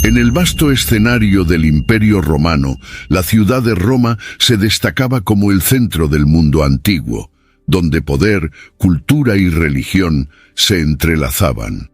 En el vasto escenario del Imperio Romano, la ciudad de Roma se destacaba como el centro del mundo antiguo, donde poder, cultura y religión se entrelazaban.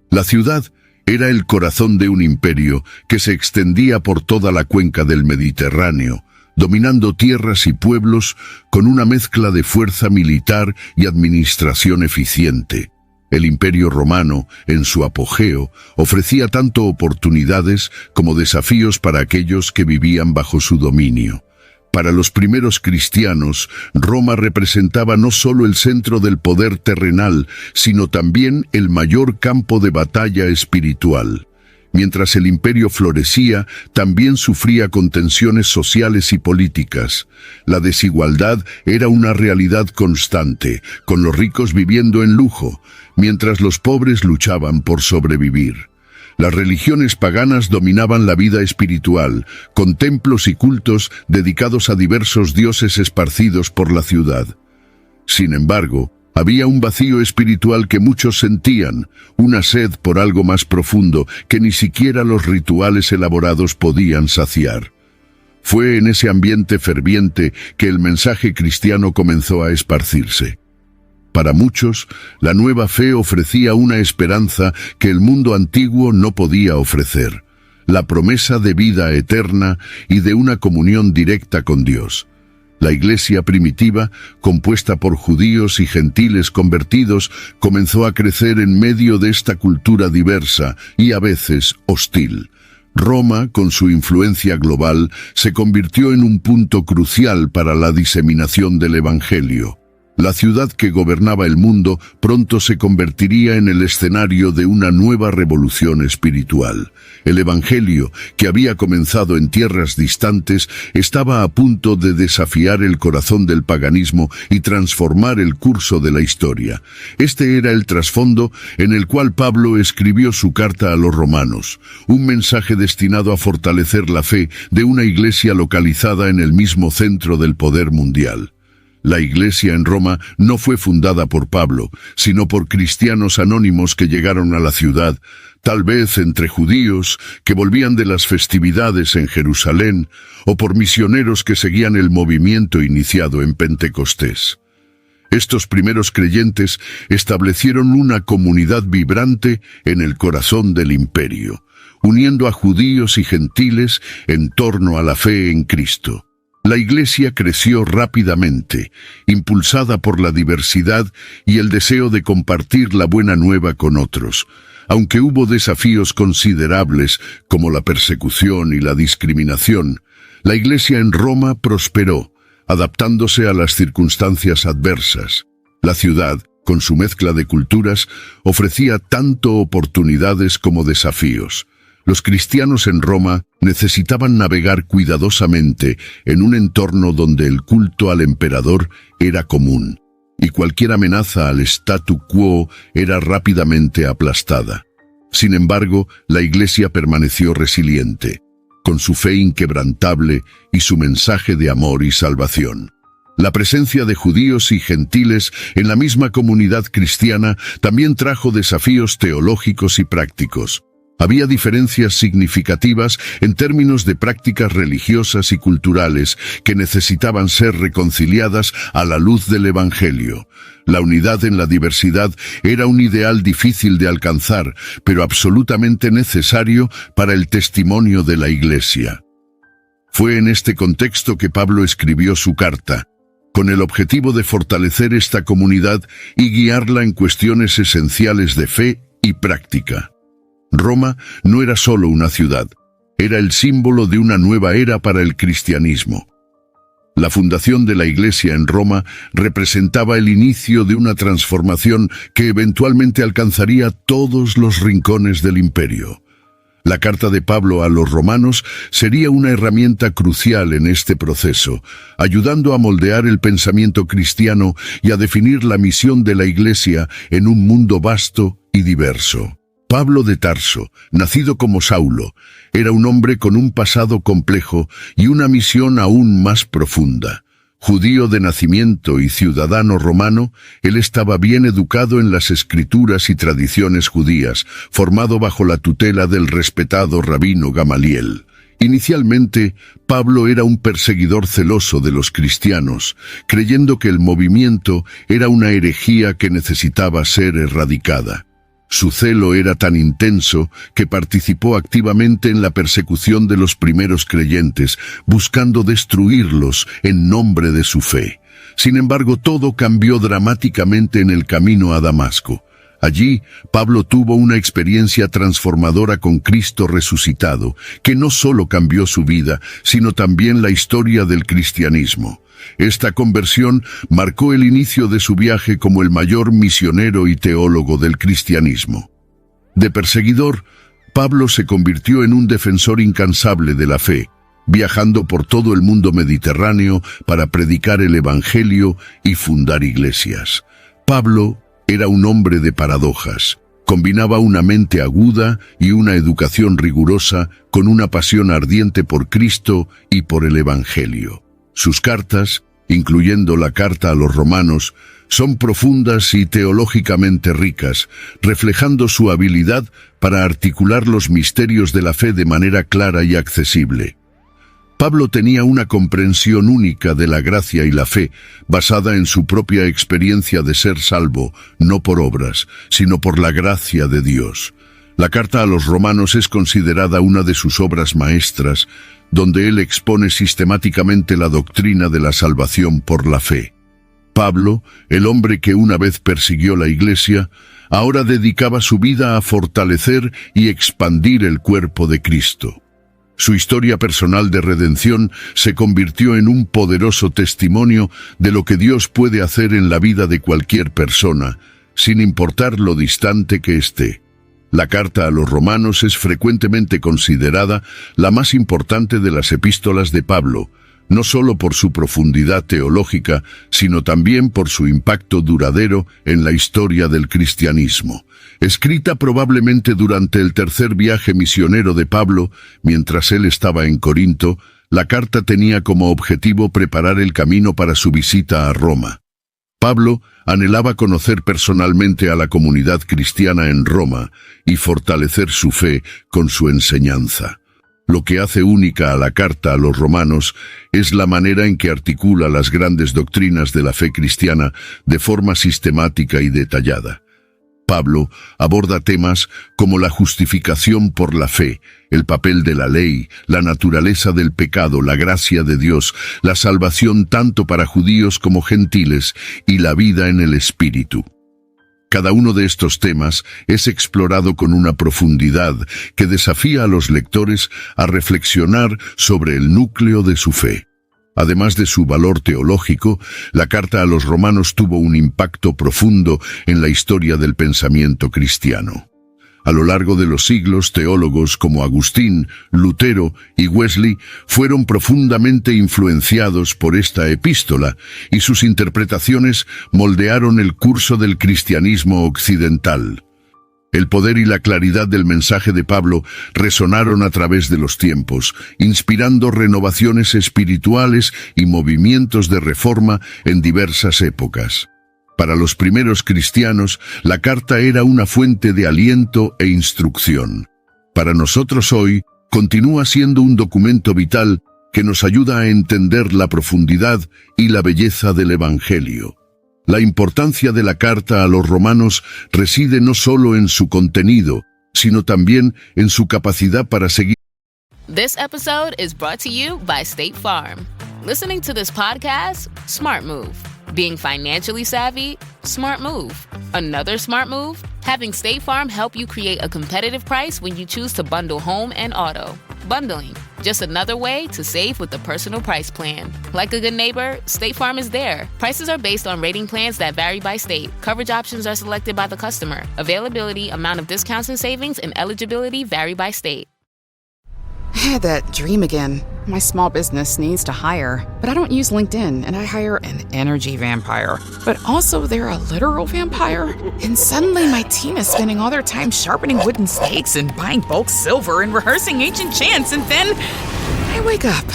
La ciudad era el corazón de un imperio que se extendía por toda la cuenca del Mediterráneo, dominando tierras y pueblos con una mezcla de fuerza militar y administración eficiente. El Imperio Romano, en su apogeo, ofrecía tanto oportunidades como desafíos para aquellos que vivían bajo su dominio. Para los primeros cristianos, Roma representaba no solo el centro del poder terrenal, sino también el mayor campo de batalla espiritual. Mientras el imperio florecía, también sufría con tensiones sociales y políticas. La desigualdad era una realidad constante, con los ricos viviendo en lujo, mientras los pobres luchaban por sobrevivir. Las religiones paganas dominaban la vida espiritual, con templos y cultos dedicados a diversos dioses esparcidos por la ciudad. Sin embargo, había un vacío espiritual que muchos sentían, una sed por algo más profundo que ni siquiera los rituales elaborados podían saciar. Fue en ese ambiente ferviente que el mensaje cristiano comenzó a esparcirse. Para muchos, la nueva fe ofrecía una esperanza que el mundo antiguo no podía ofrecer, la promesa de vida eterna y de una comunión directa con Dios. La iglesia primitiva, compuesta por judíos y gentiles convertidos, comenzó a crecer en medio de esta cultura diversa y a veces hostil. Roma, con su influencia global, se convirtió en un punto crucial para la diseminación del Evangelio. La ciudad que gobernaba el mundo pronto se convertiría en el escenario de una nueva revolución espiritual. El Evangelio, que había comenzado en tierras distantes, estaba a punto de desafiar el corazón del paganismo y transformar el curso de la historia. Este era el trasfondo en el cual Pablo escribió su carta a los romanos, un mensaje destinado a fortalecer la fe de una iglesia localizada en el mismo centro del poder mundial. La iglesia en Roma no fue fundada por Pablo, sino por cristianos anónimos que llegaron a la ciudad, tal vez entre judíos que volvían de las festividades en Jerusalén, o por misioneros que seguían el movimiento iniciado en Pentecostés. Estos primeros creyentes establecieron una comunidad vibrante en el corazón del imperio, uniendo a judíos y gentiles en torno a la fe en Cristo. La iglesia creció rápidamente, impulsada por la diversidad y el deseo de compartir la buena nueva con otros. Aunque hubo desafíos considerables como la persecución y la discriminación, la iglesia en Roma prosperó, adaptándose a las circunstancias adversas. La ciudad, con su mezcla de culturas, ofrecía tanto oportunidades como desafíos. Los cristianos en Roma necesitaban navegar cuidadosamente en un entorno donde el culto al emperador era común, y cualquier amenaza al statu quo era rápidamente aplastada. Sin embargo, la iglesia permaneció resiliente, con su fe inquebrantable y su mensaje de amor y salvación. La presencia de judíos y gentiles en la misma comunidad cristiana también trajo desafíos teológicos y prácticos. Había diferencias significativas en términos de prácticas religiosas y culturales que necesitaban ser reconciliadas a la luz del Evangelio. La unidad en la diversidad era un ideal difícil de alcanzar, pero absolutamente necesario para el testimonio de la Iglesia. Fue en este contexto que Pablo escribió su carta, con el objetivo de fortalecer esta comunidad y guiarla en cuestiones esenciales de fe y práctica. Roma no era solo una ciudad, era el símbolo de una nueva era para el cristianismo. La fundación de la Iglesia en Roma representaba el inicio de una transformación que eventualmente alcanzaría todos los rincones del imperio. La carta de Pablo a los romanos sería una herramienta crucial en este proceso, ayudando a moldear el pensamiento cristiano y a definir la misión de la Iglesia en un mundo vasto y diverso. Pablo de Tarso, nacido como Saulo, era un hombre con un pasado complejo y una misión aún más profunda. Judío de nacimiento y ciudadano romano, él estaba bien educado en las escrituras y tradiciones judías, formado bajo la tutela del respetado rabino Gamaliel. Inicialmente, Pablo era un perseguidor celoso de los cristianos, creyendo que el movimiento era una herejía que necesitaba ser erradicada. Su celo era tan intenso que participó activamente en la persecución de los primeros creyentes, buscando destruirlos en nombre de su fe. Sin embargo, todo cambió dramáticamente en el camino a Damasco. Allí, Pablo tuvo una experiencia transformadora con Cristo resucitado, que no solo cambió su vida, sino también la historia del cristianismo. Esta conversión marcó el inicio de su viaje como el mayor misionero y teólogo del cristianismo. De perseguidor, Pablo se convirtió en un defensor incansable de la fe, viajando por todo el mundo mediterráneo para predicar el Evangelio y fundar iglesias. Pablo era un hombre de paradojas. Combinaba una mente aguda y una educación rigurosa con una pasión ardiente por Cristo y por el Evangelio. Sus cartas, incluyendo la carta a los romanos, son profundas y teológicamente ricas, reflejando su habilidad para articular los misterios de la fe de manera clara y accesible. Pablo tenía una comprensión única de la gracia y la fe, basada en su propia experiencia de ser salvo, no por obras, sino por la gracia de Dios. La carta a los romanos es considerada una de sus obras maestras, donde él expone sistemáticamente la doctrina de la salvación por la fe. Pablo, el hombre que una vez persiguió la Iglesia, ahora dedicaba su vida a fortalecer y expandir el cuerpo de Cristo. Su historia personal de redención se convirtió en un poderoso testimonio de lo que Dios puede hacer en la vida de cualquier persona, sin importar lo distante que esté. La carta a los romanos es frecuentemente considerada la más importante de las epístolas de Pablo, no solo por su profundidad teológica, sino también por su impacto duradero en la historia del cristianismo. Escrita probablemente durante el tercer viaje misionero de Pablo, mientras él estaba en Corinto, la carta tenía como objetivo preparar el camino para su visita a Roma. Pablo anhelaba conocer personalmente a la comunidad cristiana en Roma y fortalecer su fe con su enseñanza. Lo que hace única a la carta a los romanos es la manera en que articula las grandes doctrinas de la fe cristiana de forma sistemática y detallada. Pablo aborda temas como la justificación por la fe, el papel de la ley, la naturaleza del pecado, la gracia de Dios, la salvación tanto para judíos como gentiles y la vida en el Espíritu. Cada uno de estos temas es explorado con una profundidad que desafía a los lectores a reflexionar sobre el núcleo de su fe. Además de su valor teológico, la carta a los romanos tuvo un impacto profundo en la historia del pensamiento cristiano. A lo largo de los siglos, teólogos como Agustín, Lutero y Wesley fueron profundamente influenciados por esta epístola y sus interpretaciones moldearon el curso del cristianismo occidental. El poder y la claridad del mensaje de Pablo resonaron a través de los tiempos, inspirando renovaciones espirituales y movimientos de reforma en diversas épocas. Para los primeros cristianos, la carta era una fuente de aliento e instrucción. Para nosotros hoy, continúa siendo un documento vital que nos ayuda a entender la profundidad y la belleza del Evangelio. La importancia de la carta a los romanos reside no solo en su contenido, sino también en su capacidad para seguir. This episode is brought to you by State Farm. Listening to this podcast? Smart move. Being financially savvy? Smart move. Another smart move? Having State Farm help you create a competitive price when you choose to bundle home and auto. Bundling, just another way to save with the Personal Price Plan. Like a good neighbor, State Farm is there. Prices are based on rating plans that vary by state. Coverage options are selected by the customer. Availability, amount of discounts and savings, and eligibility vary by state. I had that dream again. My small business needs to hire, but I don't use LinkedIn, and I hire an energy vampire. But also, they're a literal vampire. And suddenly, my team is spending all their time sharpening wooden stakes and buying bulk silver and rehearsing ancient chants, and then I wake up.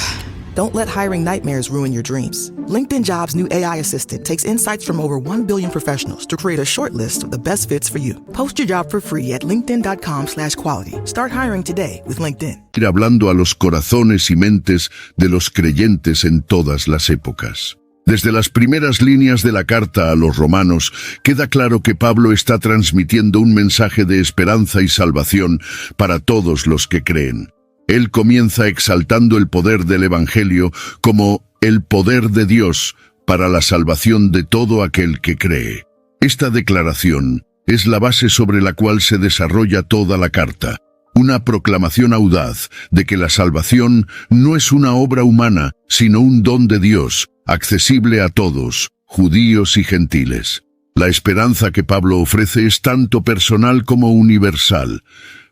Don't let hiring nightmares ruin your dreams. LinkedIn Jobs' new AI assistant takes insights from over 1 billion professionals to create a short list of the best fits for you. Post your job for free at linkedin.com/quality. Start hiring today with LinkedIn. Ir hablando a los corazones y mentes de los creyentes en todas las épocas. Desde las primeras líneas de la carta a los romanos, queda claro que Pablo está transmitiendo un mensaje de esperanza y salvación para todos los que creen. Él comienza exaltando el poder del Evangelio como el poder de Dios para la salvación de todo aquel que cree. Esta declaración es la base sobre la cual se desarrolla toda la carta. Una proclamación audaz de que la salvación no es una obra humana, sino un don de Dios, accesible a todos, judíos y gentiles. La esperanza que Pablo ofrece es tanto personal como universal.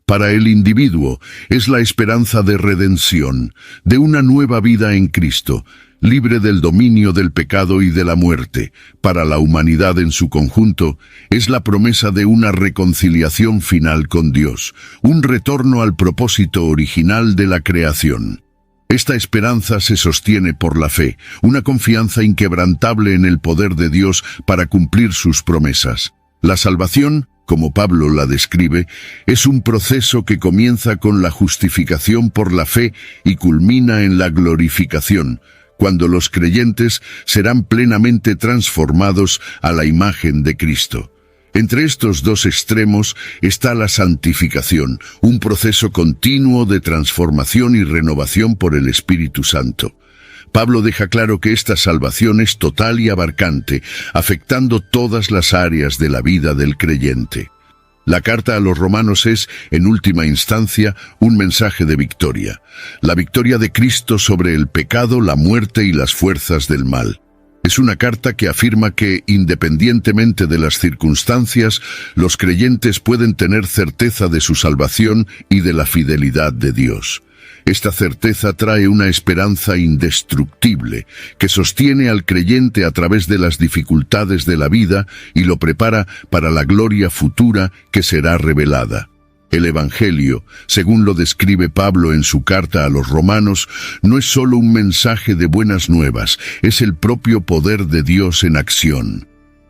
Para el individuo es la esperanza de redención, de una nueva vida en Cristo, libre del dominio del pecado y de la muerte. Para la humanidad en su conjunto, es la promesa de una reconciliación final con Dios, un retorno al propósito original de la creación. Esta esperanza se sostiene por la fe, una confianza inquebrantable en el poder de Dios para cumplir sus promesas. La salvación, como Pablo la describe, es un proceso que comienza con la justificación por la fe y culmina en la glorificación, cuando los creyentes serán plenamente transformados a la imagen de Cristo. Entre estos dos extremos está la santificación, un proceso continuo de transformación y renovación por el Espíritu Santo. Pablo deja claro que esta salvación es total y abarcante, afectando todas las áreas de la vida del creyente. La carta a los romanos es, en última instancia, un mensaje de victoria. La victoria de Cristo sobre el pecado, la muerte y las fuerzas del mal. Es una carta que afirma que, independientemente de las circunstancias, los creyentes pueden tener certeza de su salvación y de la fidelidad de Dios. Esta certeza trae una esperanza indestructible que sostiene al creyente a través de las dificultades de la vida y lo prepara para la gloria futura que será revelada. El Evangelio, según lo describe Pablo en su carta a los romanos, no es solo un mensaje de buenas nuevas, es el propio poder de Dios en acción.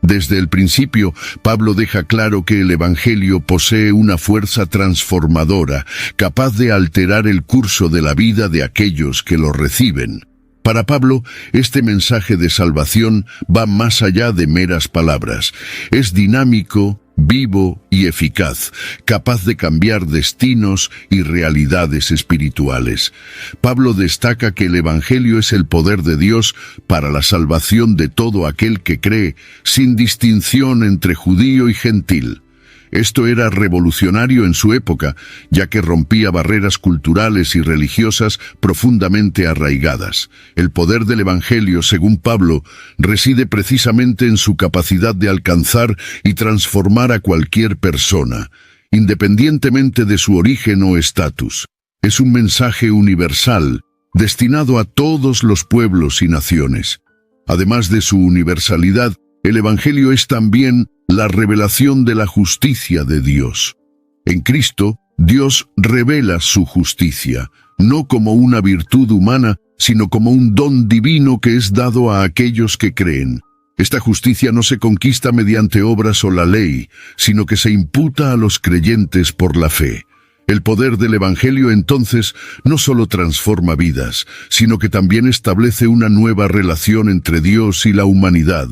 Desde el principio, Pablo deja claro que el Evangelio posee una fuerza transformadora, capaz de alterar el curso de la vida de aquellos que lo reciben. Para Pablo, este mensaje de salvación va más allá de meras palabras. Es dinámico, vivo y eficaz, capaz de cambiar destinos y realidades espirituales. Pablo destaca que el Evangelio es el poder de Dios para la salvación de todo aquel que cree, sin distinción entre judío y gentil. Esto era revolucionario en su época, ya que rompía barreras culturales y religiosas profundamente arraigadas. El poder del Evangelio, según Pablo, reside precisamente en su capacidad de alcanzar y transformar a cualquier persona, independientemente de su origen o estatus. Es un mensaje universal, destinado a todos los pueblos y naciones. Además de su universalidad, el Evangelio es también la revelación de la justicia de Dios. En Cristo, Dios revela su justicia, no como una virtud humana, sino como un don divino que es dado a aquellos que creen. Esta justicia no se conquista mediante obras o la ley, sino que se imputa a los creyentes por la fe. El poder del Evangelio entonces no solo transforma vidas, sino que también establece una nueva relación entre Dios y la humanidad,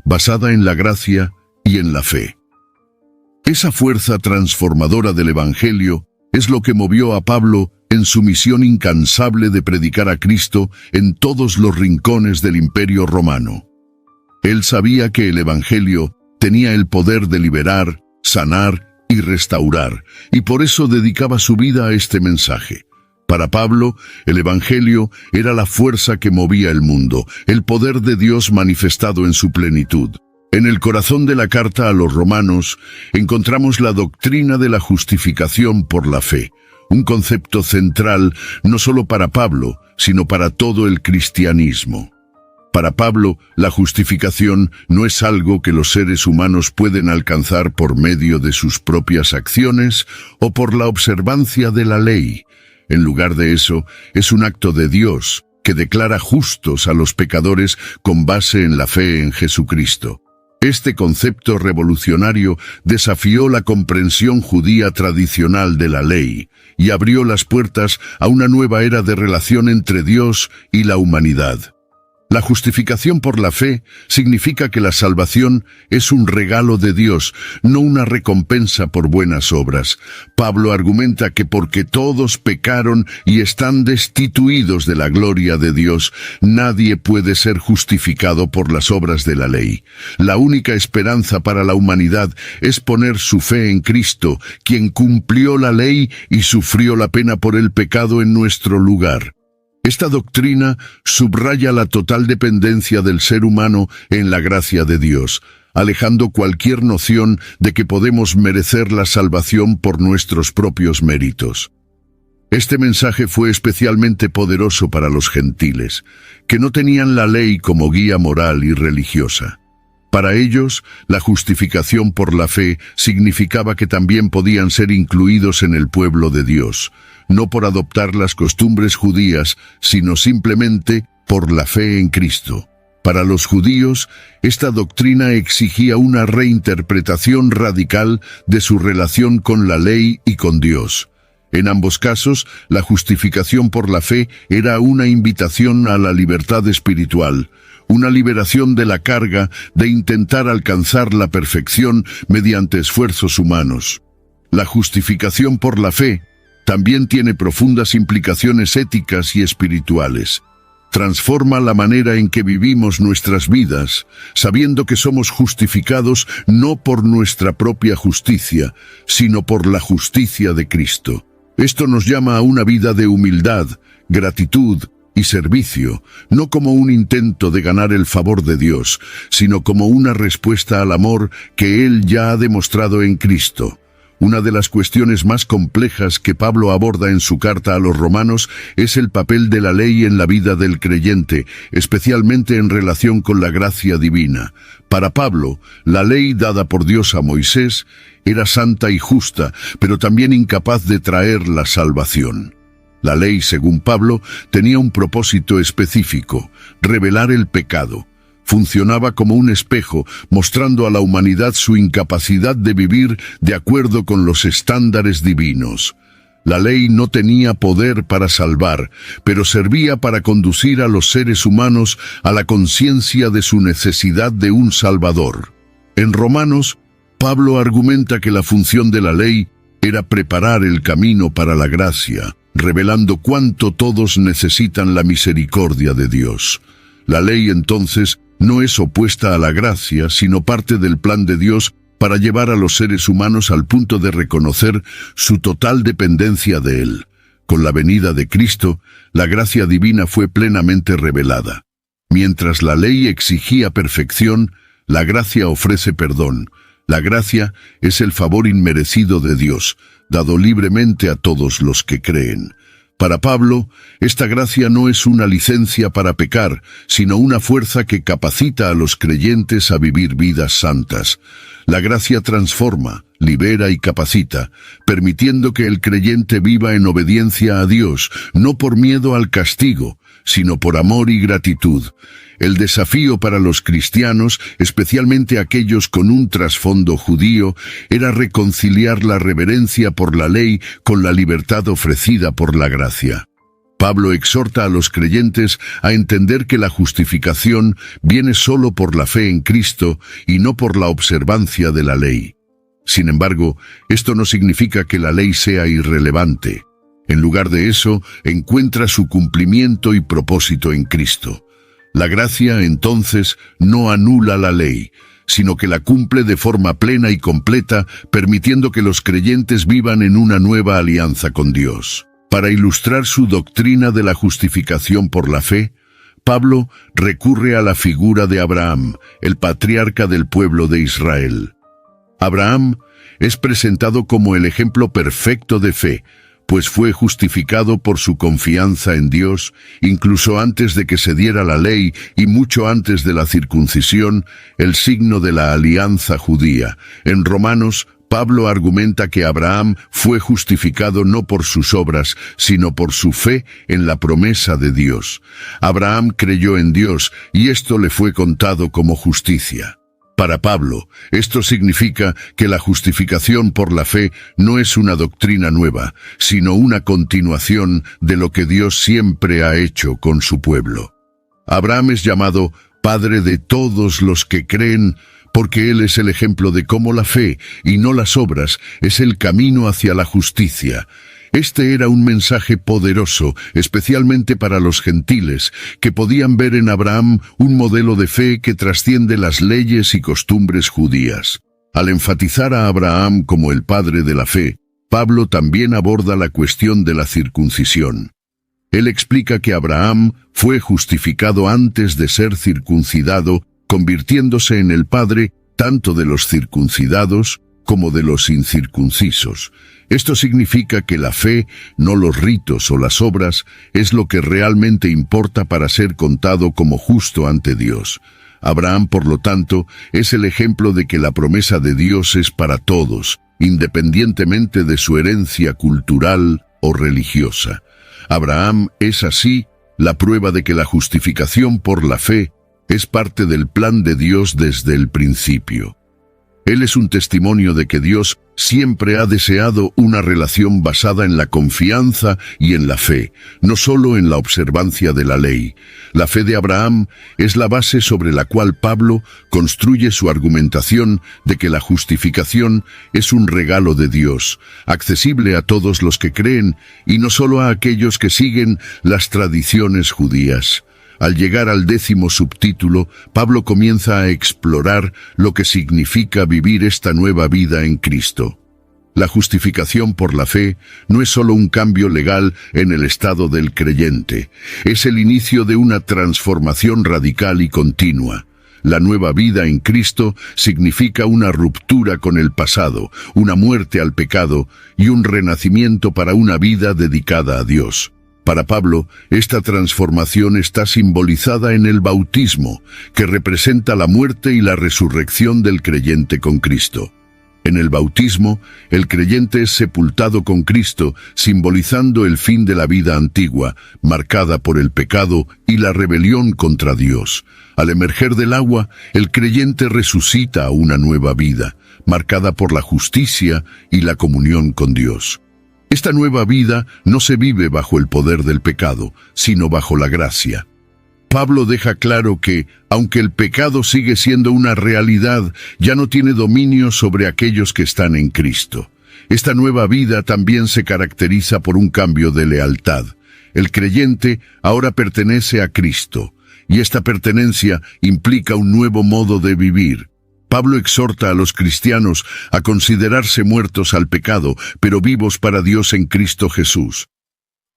basada en la gracia y en la fe. Esa fuerza transformadora del Evangelio es lo que movió a Pablo en su misión incansable de predicar a Cristo en todos los rincones del Imperio Romano. Él sabía que el Evangelio tenía el poder de liberar, sanar y restaurar, y por eso dedicaba su vida a este mensaje. Para Pablo, el Evangelio era la fuerza que movía el mundo, el poder de Dios manifestado en su plenitud. En el corazón de la carta a los romanos encontramos la doctrina de la justificación por la fe, un concepto central no solo para Pablo, sino para todo el cristianismo. Para Pablo, la justificación no es algo que los seres humanos pueden alcanzar por medio de sus propias acciones o por la observancia de la ley. En lugar de eso, es un acto de Dios, que declara justos a los pecadores con base en la fe en Jesucristo. Este concepto revolucionario desafió la comprensión judía tradicional de la ley y abrió las puertas a una nueva era de relación entre Dios y la humanidad. La justificación por la fe significa que la salvación es un regalo de Dios, no una recompensa por buenas obras. Pablo argumenta que porque todos pecaron y están destituidos de la gloria de Dios, nadie puede ser justificado por las obras de la ley. La única esperanza para la humanidad es poner su fe en Cristo, quien cumplió la ley y sufrió la pena por el pecado en nuestro lugar. Esta doctrina subraya la total dependencia del ser humano en la gracia de Dios, alejando cualquier noción de que podemos merecer la salvación por nuestros propios méritos. Este mensaje fue especialmente poderoso para los gentiles, que no tenían la ley como guía moral y religiosa. Para ellos, la justificación por la fe significaba que también podían ser incluidos en el pueblo de Dios, no por adoptar las costumbres judías, sino simplemente por la fe en Cristo. Para los judíos, esta doctrina exigía una reinterpretación radical de su relación con la ley y con Dios. En ambos casos, la justificación por la fe era una invitación a la libertad espiritual, una liberación de la carga de intentar alcanzar la perfección mediante esfuerzos humanos. La justificación por la fe también tiene profundas implicaciones éticas y espirituales. Transforma la manera en que vivimos nuestras vidas, sabiendo que somos justificados no por nuestra propia justicia, sino por la justicia de Cristo. Esto nos llama a una vida de humildad, gratitud y servicio, no como un intento de ganar el favor de Dios, sino como una respuesta al amor que Él ya ha demostrado en Cristo. Una de las cuestiones más complejas que Pablo aborda en su carta a los romanos es el papel de la ley en la vida del creyente, especialmente en relación con la gracia divina. Para Pablo, la ley dada por Dios a Moisés era santa y justa, pero también incapaz de traer la salvación. La ley, según Pablo, tenía un propósito específico: revelar el pecado. Funcionaba como un espejo, mostrando a la humanidad su incapacidad de vivir de acuerdo con los estándares divinos. La ley no tenía poder para salvar, pero servía para conducir a los seres humanos a la conciencia de su necesidad de un Salvador. En Romanos, Pablo argumenta que la función de la ley era preparar el camino para la gracia, revelando cuánto todos necesitan la misericordia de Dios. La ley, entonces, no es opuesta a la gracia, sino parte del plan de Dios para llevar a los seres humanos al punto de reconocer su total dependencia de Él. Con la venida de Cristo, la gracia divina fue plenamente revelada. Mientras la ley exigía perfección, la gracia ofrece perdón. La gracia es el favor inmerecido de Dios, dado libremente a todos los que creen. Para Pablo, esta gracia no es una licencia para pecar, sino una fuerza que capacita a los creyentes a vivir vidas santas. La gracia transforma, libera y capacita, permitiendo que el creyente viva en obediencia a Dios, no por miedo al castigo, sino por amor y gratitud. El desafío para los cristianos, especialmente aquellos con un trasfondo judío, era reconciliar la reverencia por la ley con la libertad ofrecida por la gracia. Pablo exhorta a los creyentes a entender que la justificación viene solo por la fe en Cristo y no por la observancia de la ley. Sin embargo, esto no significa que la ley sea irrelevante. En lugar de eso, encuentra su cumplimiento y propósito en Cristo. La gracia, entonces, no anula la ley, sino que la cumple de forma plena y completa, permitiendo que los creyentes vivan en una nueva alianza con Dios. Para ilustrar su doctrina de la justificación por la fe, Pablo recurre a la figura de Abraham, el patriarca del pueblo de Israel. Abraham es presentado como el ejemplo perfecto de fe, pues fue justificado por su confianza en Dios, incluso antes de que se diera la ley y mucho antes de la circuncisión, el signo de la alianza judía. En Romanos, Pablo argumenta que Abraham fue justificado no por sus obras, sino por su fe en la promesa de Dios. Abraham creyó en Dios y esto le fue contado como justicia. Para Pablo, esto significa que la justificación por la fe no es una doctrina nueva, sino una continuación de lo que Dios siempre ha hecho con su pueblo. Abraham es llamado Padre de todos los que creen, porque él es el ejemplo de cómo la fe, y no las obras, es el camino hacia la justicia. Este era un mensaje poderoso, especialmente para los gentiles, que podían ver en Abraham un modelo de fe que trasciende las leyes y costumbres judías. Al enfatizar a Abraham como el padre de la fe, Pablo también aborda la cuestión de la circuncisión. Él explica que Abraham fue justificado antes de ser circuncidado, convirtiéndose en el padre tanto de los circuncidados como de los incircuncisos. Esto significa que la fe, no los ritos o las obras, es lo que realmente importa para ser contado como justo ante Dios. Abraham, por lo tanto, es el ejemplo de que la promesa de Dios es para todos, independientemente de su herencia cultural o religiosa. Abraham es así la prueba de que la justificación por la fe es parte del plan de Dios desde el principio. Él es un testimonio de que Dios siempre ha deseado una relación basada en la confianza y en la fe, no solo en la observancia de la ley. La fe de Abraham es la base sobre la cual Pablo construye su argumentación de que la justificación es un regalo de Dios, accesible a todos los que creen y no solo a aquellos que siguen las tradiciones judías. Al llegar al 10º subtítulo, Pablo comienza a explorar lo que significa vivir esta nueva vida en Cristo. La justificación por la fe no es solo un cambio legal en el estado del creyente, es el inicio de una transformación radical y continua. La nueva vida en Cristo significa una ruptura con el pasado, una muerte al pecado y un renacimiento para una vida dedicada a Dios. Para Pablo, esta transformación está simbolizada en el bautismo, que representa la muerte y la resurrección del creyente con Cristo. En el bautismo, el creyente es sepultado con Cristo, simbolizando el fin de la vida antigua, marcada por el pecado y la rebelión contra Dios. Al emerger del agua, el creyente resucita a una nueva vida, marcada por la justicia y la comunión con Dios. Esta nueva vida no se vive bajo el poder del pecado, sino bajo la gracia. Pablo deja claro que, aunque el pecado sigue siendo una realidad, ya no tiene dominio sobre aquellos que están en Cristo. Esta nueva vida también se caracteriza por un cambio de lealtad. El creyente ahora pertenece a Cristo, y esta pertenencia implica un nuevo modo de vivir. Pablo exhorta a los cristianos a considerarse muertos al pecado, pero vivos para Dios en Cristo Jesús.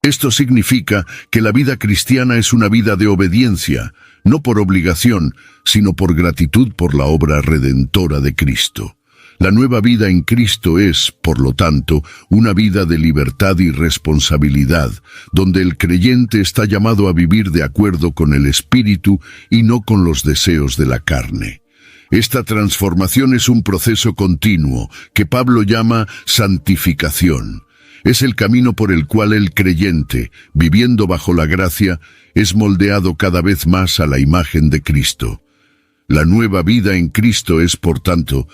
Esto significa que la vida cristiana es una vida de obediencia, no por obligación, sino por gratitud por la obra redentora de Cristo. La nueva vida en Cristo es, por lo tanto, una vida de libertad y responsabilidad, donde el creyente está llamado a vivir de acuerdo con el Espíritu y no con los deseos de la carne. Esta transformación es un proceso continuo que Pablo llama santificación. Es el camino por el cual el creyente, viviendo bajo la gracia, es moldeado cada vez más a la imagen de Cristo. La nueva vida en Cristo es, por tanto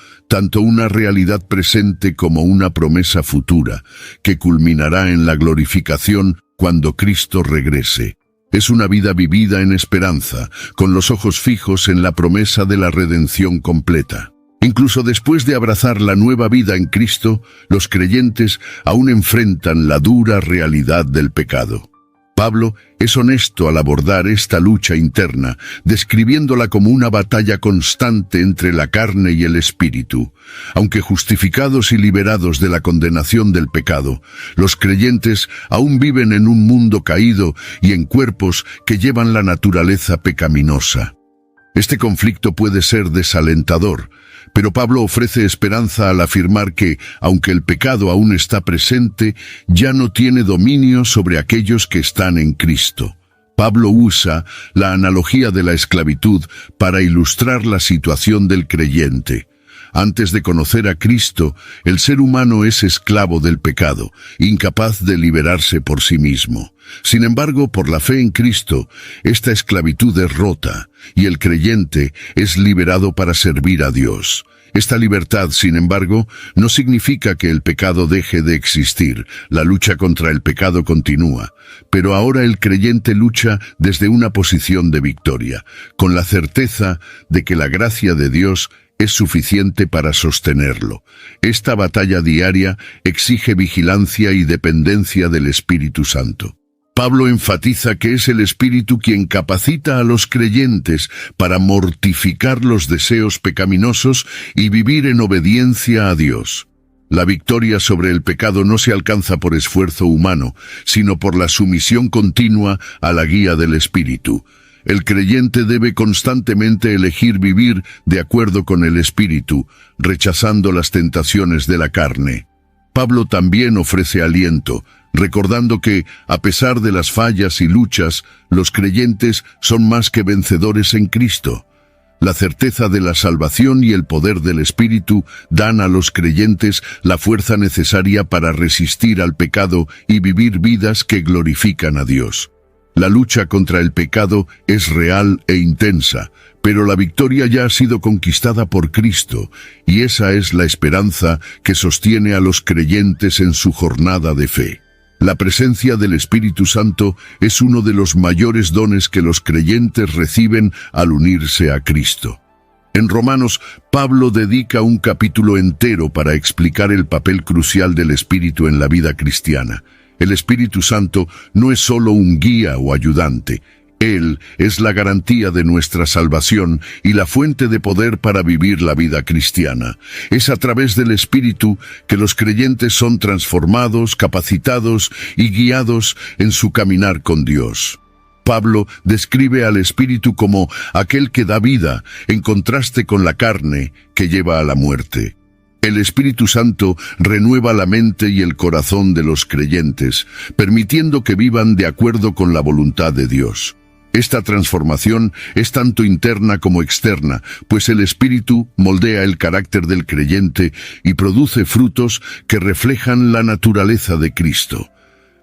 una realidad presente como una promesa futura, que culminará en la glorificación cuando Cristo regrese. Es una vida vivida en esperanza, con los ojos fijos en la promesa de la redención completa. Incluso después de abrazar la nueva vida en Cristo, los creyentes aún enfrentan la dura realidad del pecado. Pablo es honesto al abordar esta lucha interna, describiéndola como una batalla constante entre la carne y el espíritu. Aunque justificados y liberados de la condenación del pecado, los creyentes aún viven en un mundo caído y en cuerpos que llevan la naturaleza pecaminosa. Este conflicto puede ser desalentador, pero Pablo ofrece esperanza al afirmar que, aunque el pecado aún está presente, ya no tiene dominio sobre aquellos que están en Cristo. Pablo usa la analogía de la esclavitud para ilustrar la situación del creyente. Antes de conocer a Cristo, el ser humano es esclavo del pecado, incapaz de liberarse por sí mismo. Sin embargo, por la fe en Cristo, esta esclavitud es rota, y el creyente es liberado para servir a Dios. Esta libertad, sin embargo, no significa que el pecado deje de existir. La lucha contra el pecado continúa, pero ahora el creyente lucha desde una posición de victoria, con la certeza de que la gracia de Dios es suficiente para sostenerlo. Esta batalla diaria exige vigilancia y dependencia del Espíritu Santo. Pablo enfatiza que es el Espíritu quien capacita a los creyentes para mortificar los deseos pecaminosos y vivir en obediencia a Dios. La victoria sobre el pecado no se alcanza por esfuerzo humano, sino por la sumisión continua a la guía del Espíritu. El creyente debe constantemente elegir vivir de acuerdo con el Espíritu, rechazando las tentaciones de la carne. Pablo también ofrece aliento, recordando que, a pesar de las fallas y luchas, los creyentes son más que vencedores en Cristo. La certeza de la salvación y el poder del Espíritu dan a los creyentes la fuerza necesaria para resistir al pecado y vivir vidas que glorifican a Dios. La lucha contra el pecado es real e intensa, pero la victoria ya ha sido conquistada por Cristo, y esa es la esperanza que sostiene a los creyentes en su jornada de fe. La presencia del Espíritu Santo es uno de los mayores dones que los creyentes reciben al unirse a Cristo. En Romanos, Pablo dedica un capítulo entero para explicar el papel crucial del Espíritu en la vida cristiana. El Espíritu Santo no es solo un guía o ayudante. Él es la garantía de nuestra salvación y la fuente de poder para vivir la vida cristiana. Es a través del Espíritu que los creyentes son transformados, capacitados y guiados en su caminar con Dios. Pablo describe al Espíritu como aquel que da vida, en contraste con la carne que lleva a la muerte. El Espíritu Santo renueva la mente y el corazón de los creyentes, permitiendo que vivan de acuerdo con la voluntad de Dios. Esta transformación es tanto interna como externa, pues el Espíritu moldea el carácter del creyente y produce frutos que reflejan la naturaleza de Cristo.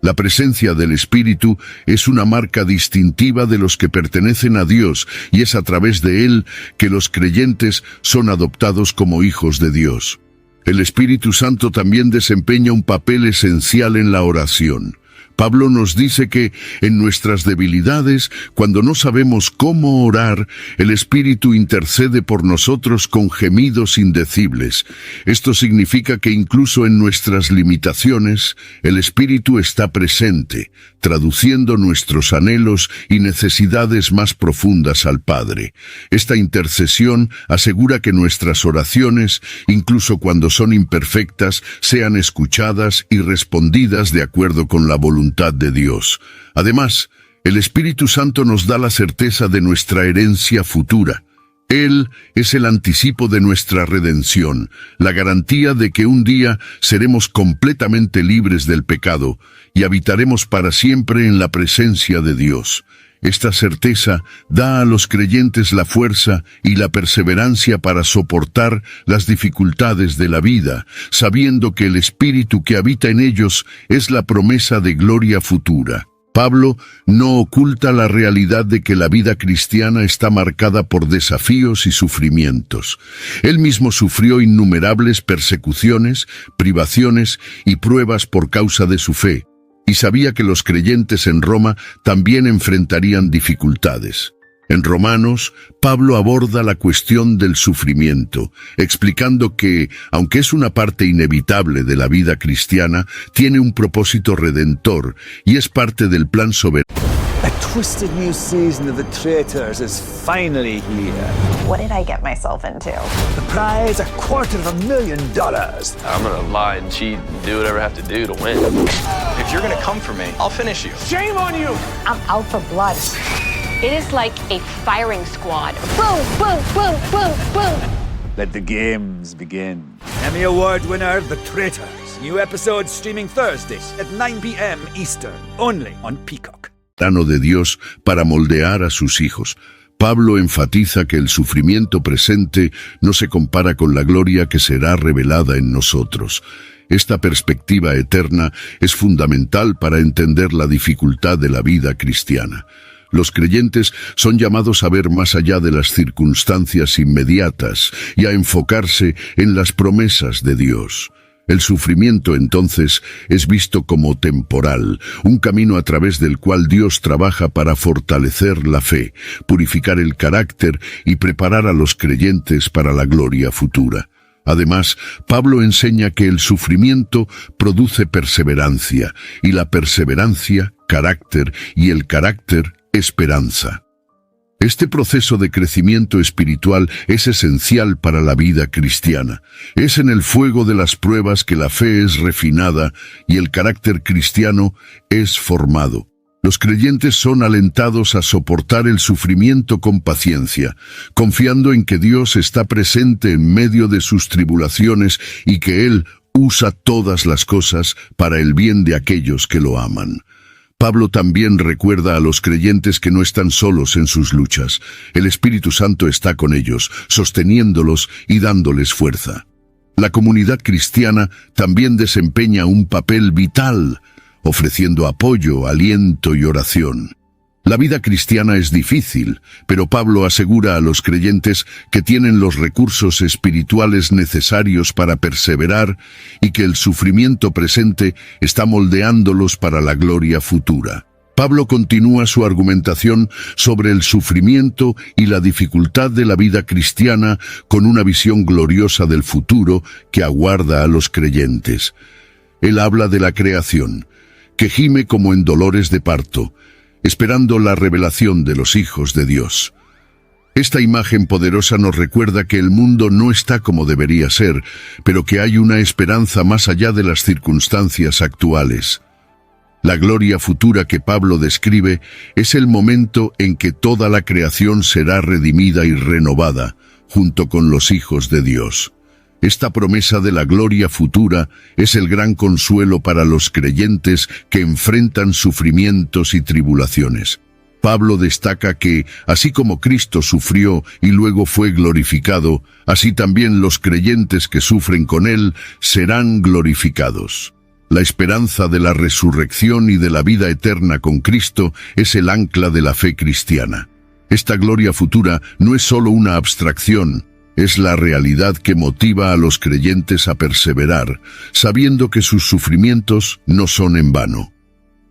La presencia del Espíritu es una marca distintiva de los que pertenecen a Dios y es a través de él que los creyentes son adoptados como hijos de Dios. El Espíritu Santo también desempeña un papel esencial en la oración. Pablo nos dice que en nuestras debilidades, cuando no sabemos cómo orar, el Espíritu intercede por nosotros con gemidos indecibles. Esto significa que incluso en nuestras limitaciones, el Espíritu está presente, traduciendo nuestros anhelos y necesidades más profundas al Padre. Esta intercesión asegura que nuestras oraciones, incluso cuando son imperfectas, sean escuchadas y respondidas de acuerdo con la voluntad de Dios. Además, el Espíritu Santo nos da la certeza de nuestra herencia futura. Él es el anticipo de nuestra redención, la garantía de que un día seremos completamente libres del pecado y habitaremos para siempre en la presencia de Dios. Esta certeza da a los creyentes la fuerza y la perseverancia para soportar las dificultades de la vida, sabiendo que el Espíritu que habita en ellos es la promesa de gloria futura. Pablo no oculta la realidad de que la vida cristiana está marcada por desafíos y sufrimientos. Él mismo sufrió innumerables persecuciones, privaciones y pruebas por causa de su fe, y sabía que los creyentes en Roma también enfrentarían dificultades. En Romanos, Pablo aborda la cuestión del sufrimiento, explicando que, aunque es una parte inevitable de la vida cristiana, tiene un propósito redentor y es parte del plan soberano. A twisted new season of The Traitors is finally here. What did I get myself into? The prize, $250,000. I'm gonna lie and cheat and do whatever I have to do to win. If you're gonna come for me, I'll finish you. Shame on you! I'm out for blood. It is like a firing squad. Boom, boom, boom, boom, boom. Let the games begin. Emmy Award winner The Traitors. New episodes streaming Thursdays at 9 p.m. Eastern. Only on Peacock. De Dios para moldear a sus hijos. Pablo enfatiza que el sufrimiento presente no se compara con la gloria que será revelada en nosotros. Esta perspectiva eterna es fundamental para entender la dificultad de la vida cristiana. Los creyentes son llamados a ver más allá de las circunstancias inmediatas y a enfocarse en las promesas de Dios. El sufrimiento, entonces, es visto como temporal, un camino a través del cual Dios trabaja para fortalecer la fe, purificar el carácter y preparar a los creyentes para la gloria futura. Además, Pablo enseña que el sufrimiento produce perseverancia, y la perseverancia, carácter, y el carácter, esperanza. Este proceso de crecimiento espiritual es esencial para la vida cristiana. Es en el fuego de las pruebas que la fe es refinada y el carácter cristiano es formado. Los creyentes son alentados a soportar el sufrimiento con paciencia, confiando en que Dios está presente en medio de sus tribulaciones y que Él usa todas las cosas para el bien de aquellos que lo aman. Pablo también recuerda a los creyentes que no están solos en sus luchas. El Espíritu Santo está con ellos, sosteniéndolos y dándoles fuerza. La comunidad cristiana también desempeña un papel vital, ofreciendo apoyo, aliento y oración. La vida cristiana es difícil, pero Pablo asegura a los creyentes que tienen los recursos espirituales necesarios para perseverar y que el sufrimiento presente está moldeándolos para la gloria futura. Pablo continúa su argumentación sobre el sufrimiento y la dificultad de la vida cristiana con una visión gloriosa del futuro que aguarda a los creyentes. Él habla de la creación, que gime como en dolores de parto, esperando la revelación de los hijos de Dios. Esta imagen poderosa nos recuerda que el mundo no está como debería ser, pero que hay una esperanza más allá de las circunstancias actuales. La gloria futura que Pablo describe es el momento en que toda la creación será redimida y renovada, junto con los hijos de Dios. Esta promesa de la gloria futura es el gran consuelo para los creyentes que enfrentan sufrimientos y tribulaciones. Pablo destaca que, así como Cristo sufrió y luego fue glorificado, así también los creyentes que sufren con Él serán glorificados. La esperanza de la resurrección y de la vida eterna con Cristo es el ancla de la fe cristiana. Esta gloria futura no es solo una abstracción, es la realidad que motiva a los creyentes a perseverar, sabiendo que sus sufrimientos no son en vano.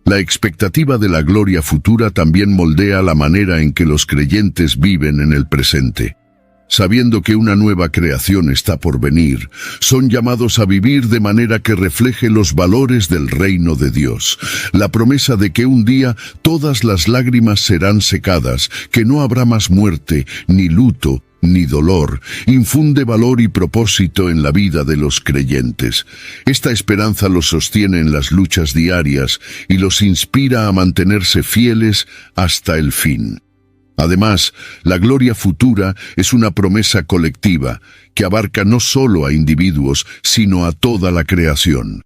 La expectativa de la gloria futura también moldea la manera en que los creyentes viven en el presente. Sabiendo que una nueva creación está por venir, son llamados a vivir de manera que refleje los valores del reino de Dios. La promesa de que un día todas las lágrimas serán secadas, que no habrá más muerte, ni luto, ni dolor, infunde valor y propósito en la vida de los creyentes. Esta esperanza los sostiene en las luchas diarias y los inspira a mantenerse fieles hasta el fin. Además, la gloria futura es una promesa colectiva que abarca no solo a individuos, sino a toda la creación.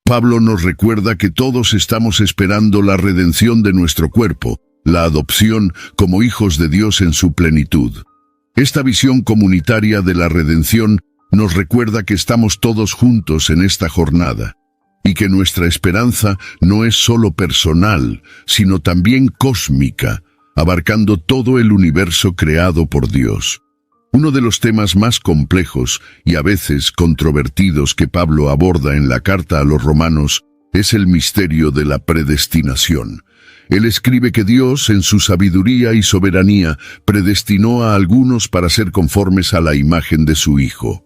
Pablo nos recuerda que todos estamos esperando la redención de nuestro cuerpo, la adopción como hijos de Dios en su plenitud. Esta visión comunitaria de la redención nos recuerda que estamos todos juntos en esta jornada y que nuestra esperanza no es solo personal, sino también cósmica, abarcando todo el universo creado por Dios. Uno de los temas más complejos y a veces controvertidos que Pablo aborda en la carta a los romanos es el misterio de la predestinación. Él escribe que Dios, en su sabiduría y soberanía, predestinó a algunos para ser conformes a la imagen de su Hijo.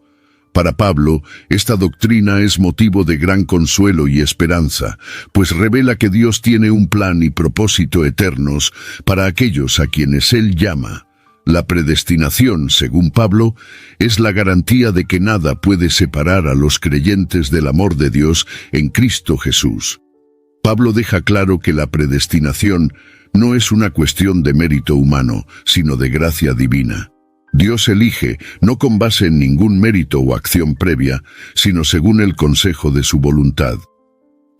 Para Pablo, esta doctrina es motivo de gran consuelo y esperanza, pues revela que Dios tiene un plan y propósito eternos para aquellos a quienes Él llama. La predestinación, según Pablo, es la garantía de que nada puede separar a los creyentes del amor de Dios en Cristo Jesús. Pablo deja claro que la predestinación no es una cuestión de mérito humano, sino de gracia divina. Dios elige, no con base en ningún mérito o acción previa, sino según el consejo de su voluntad.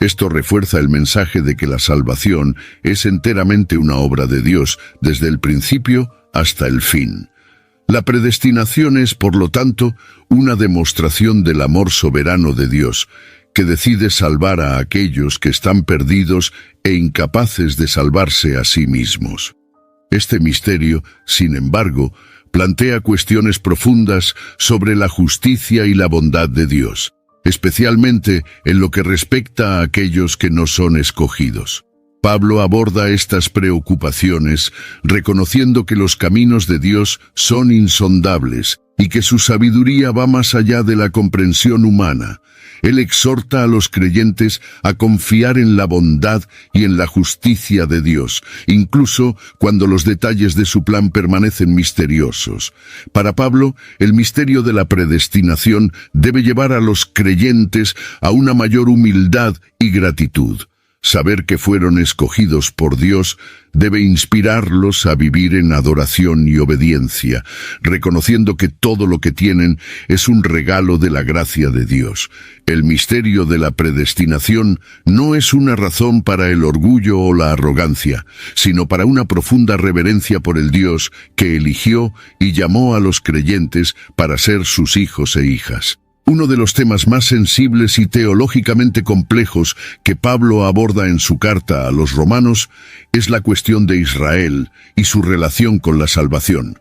Esto refuerza el mensaje de que la salvación es enteramente una obra de Dios, desde el principio hasta el fin. La predestinación es, por lo tanto, una demostración del amor soberano de Dios, que decide salvar a aquellos que están perdidos e incapaces de salvarse a sí mismos. Este misterio, sin embargo, plantea cuestiones profundas sobre la justicia y la bondad de Dios, especialmente en lo que respecta a aquellos que no son escogidos. Pablo aborda estas preocupaciones reconociendo que los caminos de Dios son insondables y que su sabiduría va más allá de la comprensión humana. Él exhorta a los creyentes a confiar en la bondad y en la justicia de Dios, incluso cuando los detalles de su plan permanecen misteriosos. Para Pablo, el misterio de la predestinación debe llevar a los creyentes a una mayor humildad y gratitud. Saber que fueron escogidos por Dios debe inspirarlos a vivir en adoración y obediencia, reconociendo que todo lo que tienen es un regalo de la gracia de Dios. El misterio de la predestinación no es una razón para el orgullo o la arrogancia, sino para una profunda reverencia por el Dios que eligió y llamó a los creyentes para ser sus hijos e hijas. Uno de los temas más sensibles y teológicamente complejos que Pablo aborda en su carta a los romanos es la cuestión de Israel y su relación con la salvación.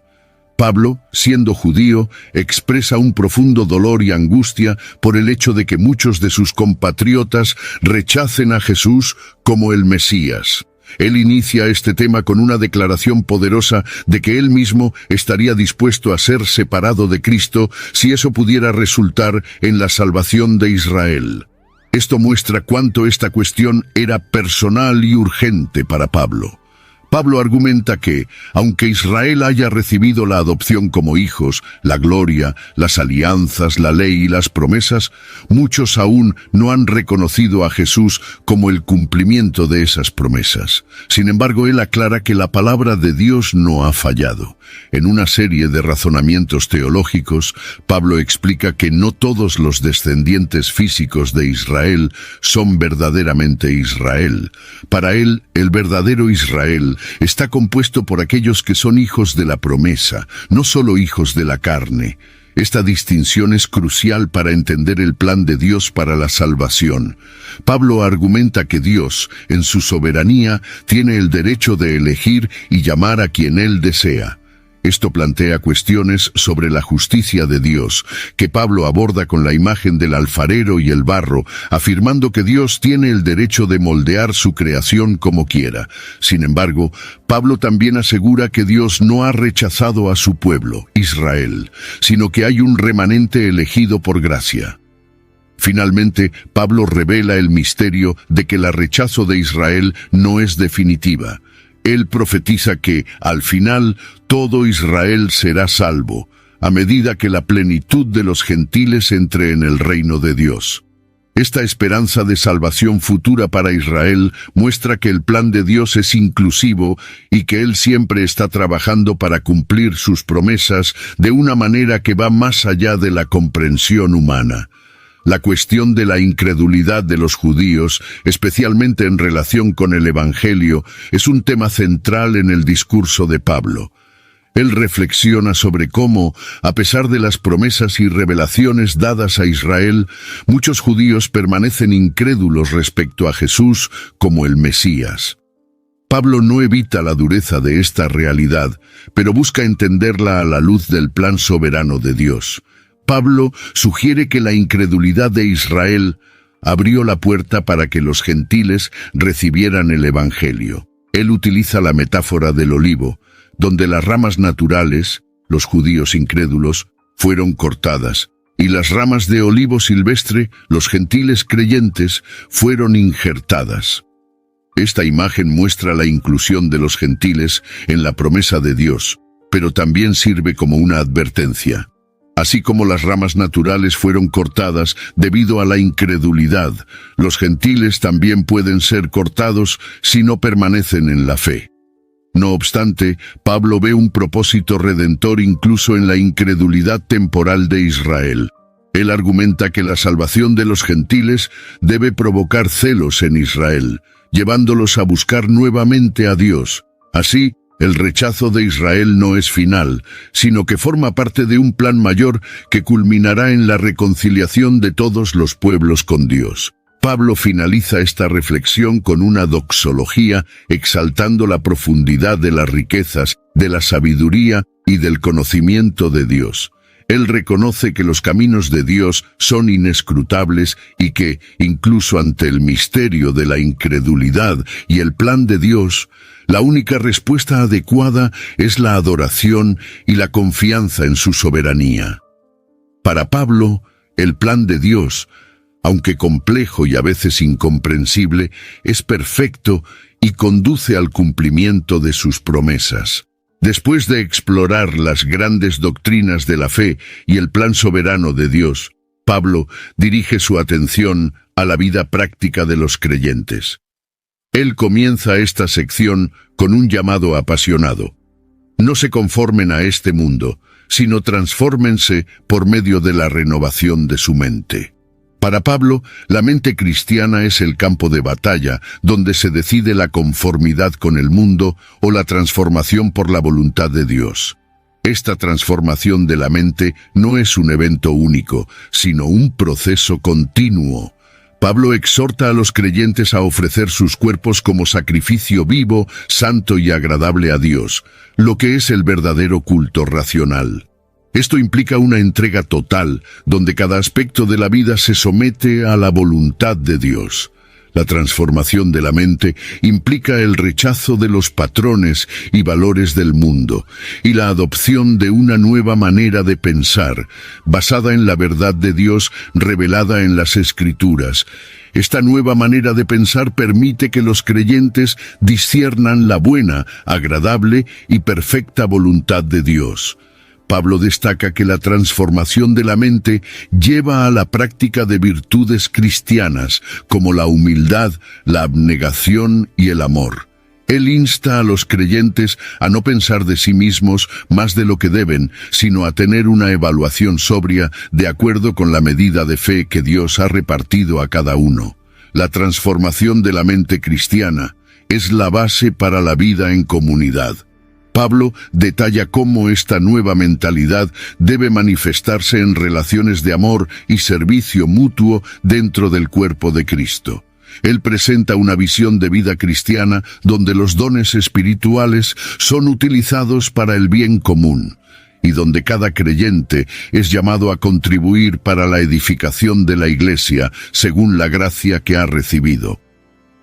Pablo, siendo judío, expresa un profundo dolor y angustia por el hecho de que muchos de sus compatriotas rechacen a Jesús como el Mesías. Él inicia este tema con una declaración poderosa de que él mismo estaría dispuesto a ser separado de Cristo si eso pudiera resultar en la salvación de Israel. Esto muestra cuánto esta cuestión era personal y urgente para Pablo. Pablo argumenta que, aunque Israel haya recibido la adopción como hijos, la gloria, las alianzas, la ley y las promesas, muchos aún no han reconocido a Jesús como el cumplimiento de esas promesas. Sin embargo, él aclara que la palabra de Dios no ha fallado. En una serie de razonamientos teológicos, Pablo explica que no todos los descendientes físicos de Israel son verdaderamente Israel. Para él, el verdadero Israel está compuesto por aquellos que son hijos de la promesa, no solo hijos de la carne. Esta distinción es crucial para entender el plan de Dios para la salvación. Pablo argumenta que Dios, en su soberanía, tiene el derecho de elegir y llamar a quien Él desea. Esto plantea cuestiones sobre la justicia de Dios, que Pablo aborda con la imagen del alfarero y el barro, afirmando que Dios tiene el derecho de moldear su creación como quiera. Sin embargo, Pablo también asegura que Dios no ha rechazado a su pueblo, Israel, sino que hay un remanente elegido por gracia. Finalmente, Pablo revela el misterio de que el rechazo de Israel no es definitiva. Él profetiza que, al final, todo Israel será salvo, a medida que la plenitud de los gentiles entre en el reino de Dios. Esta esperanza de salvación futura para Israel muestra que el plan de Dios es inclusivo y que Él siempre está trabajando para cumplir sus promesas de una manera que va más allá de la comprensión humana. La cuestión de la incredulidad de los judíos, especialmente en relación con el Evangelio, es un tema central en el discurso de Pablo. Él reflexiona sobre cómo, a pesar de las promesas y revelaciones dadas a Israel, muchos judíos permanecen incrédulos respecto a Jesús como el Mesías. Pablo no evita la dureza de esta realidad, pero busca entenderla a la luz del plan soberano de Dios. Pablo sugiere que la incredulidad de Israel abrió la puerta para que los gentiles recibieran el Evangelio. Él utiliza la metáfora del olivo, donde las ramas naturales, los judíos incrédulos, fueron cortadas, y las ramas de olivo silvestre, los gentiles creyentes, fueron injertadas. Esta imagen muestra la inclusión de los gentiles en la promesa de Dios, pero también sirve como una advertencia. Así como las ramas naturales fueron cortadas debido a la incredulidad, los gentiles también pueden ser cortados si no permanecen en la fe. No obstante, Pablo ve un propósito redentor incluso en la incredulidad temporal de Israel. Él argumenta que la salvación de los gentiles debe provocar celos en Israel, llevándolos a buscar nuevamente a Dios. Así, El rechazo de Israel no es final, sino que forma parte de un plan mayor que culminará en la reconciliación de todos los pueblos con Dios. Pablo finaliza esta reflexión con una doxología exaltando la profundidad de las riquezas, de la sabiduría y del conocimiento de Dios. Él reconoce que los caminos de Dios son inescrutables y que, incluso ante el misterio de la incredulidad y el plan de Dios, la única respuesta adecuada es la adoración y la confianza en su soberanía. Para Pablo, el plan de Dios, aunque complejo y a veces incomprensible, es perfecto y conduce al cumplimiento de sus promesas. Después de explorar las grandes doctrinas de la fe y el plan soberano de Dios, Pablo dirige su atención a la vida práctica de los creyentes. Él comienza esta sección con un llamado apasionado. No se conformen a este mundo, sino transfórmense por medio de la renovación de su mente. Para Pablo, la mente cristiana es el campo de batalla donde se decide la conformidad con el mundo o la transformación por la voluntad de Dios. Esta transformación de la mente no es un evento único, sino un proceso continuo. Pablo exhorta a los creyentes a ofrecer sus cuerpos como sacrificio vivo, santo y agradable a Dios, lo que es el verdadero culto racional. Esto implica una entrega total, donde cada aspecto de la vida se somete a la voluntad de Dios. La transformación de la mente implica el rechazo de los patrones y valores del mundo y la adopción de una nueva manera de pensar, basada en la verdad de Dios revelada en las Escrituras. Esta nueva manera de pensar permite que los creyentes disciernan la buena, agradable y perfecta voluntad de Dios. Pablo destaca que la transformación de la mente lleva a la práctica de virtudes cristianas, como la humildad, la abnegación y el amor. Él insta a los creyentes a no pensar de sí mismos más de lo que deben, sino a tener una evaluación sobria de acuerdo con la medida de fe que Dios ha repartido a cada uno. La transformación de la mente cristiana es la base para la vida en comunidad. Pablo detalla cómo esta nueva mentalidad debe manifestarse en relaciones de amor y servicio mutuo dentro del cuerpo de Cristo. Él presenta una visión de vida cristiana donde los dones espirituales son utilizados para el bien común y donde cada creyente es llamado a contribuir para la edificación de la Iglesia según la gracia que ha recibido.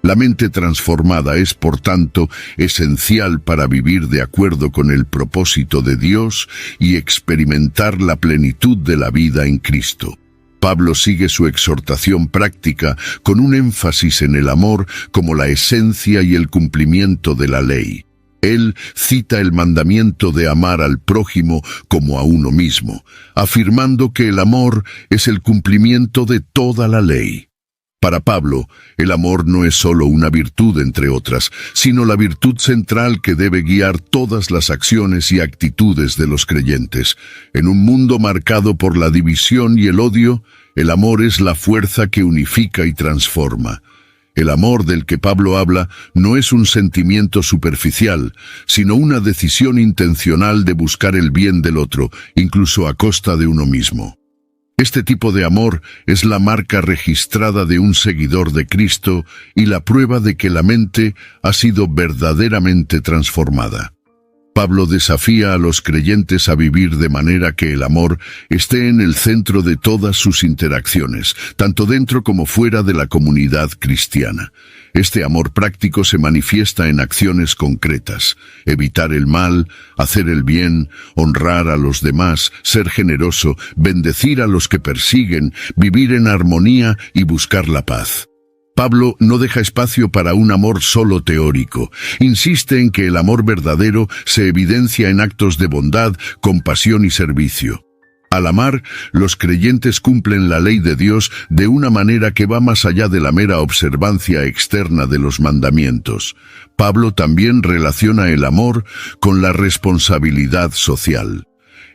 La mente transformada es, por tanto, esencial para vivir de acuerdo con el propósito de Dios y experimentar la plenitud de la vida en Cristo. Pablo sigue su exhortación práctica con un énfasis en el amor como la esencia y el cumplimiento de la ley. Él cita el mandamiento de amar al prójimo como a uno mismo, afirmando que el amor es el cumplimiento de toda la ley. Para Pablo, el amor no es solo una virtud entre otras, sino la virtud central que debe guiar todas las acciones y actitudes de los creyentes. En un mundo marcado por la división y el odio, el amor es la fuerza que unifica y transforma. El amor del que Pablo habla no es un sentimiento superficial, sino una decisión intencional de buscar el bien del otro, incluso a costa de uno mismo. Este tipo de amor es la marca registrada de un seguidor de Cristo y la prueba de que la mente ha sido verdaderamente transformada. Pablo desafía a los creyentes a vivir de manera que el amor esté en el centro de todas sus interacciones, tanto dentro como fuera de la comunidad cristiana. Este amor práctico se manifiesta en acciones concretas: evitar el mal, hacer el bien, honrar a los demás, ser generoso, bendecir a los que persiguen, vivir en armonía y buscar la paz. Pablo no deja espacio para un amor solo teórico. Insiste en que el amor verdadero se evidencia en actos de bondad, compasión y servicio. Al amar, los creyentes cumplen la ley de Dios de una manera que va más allá de la mera observancia externa de los mandamientos. Pablo también relaciona el amor con la responsabilidad social.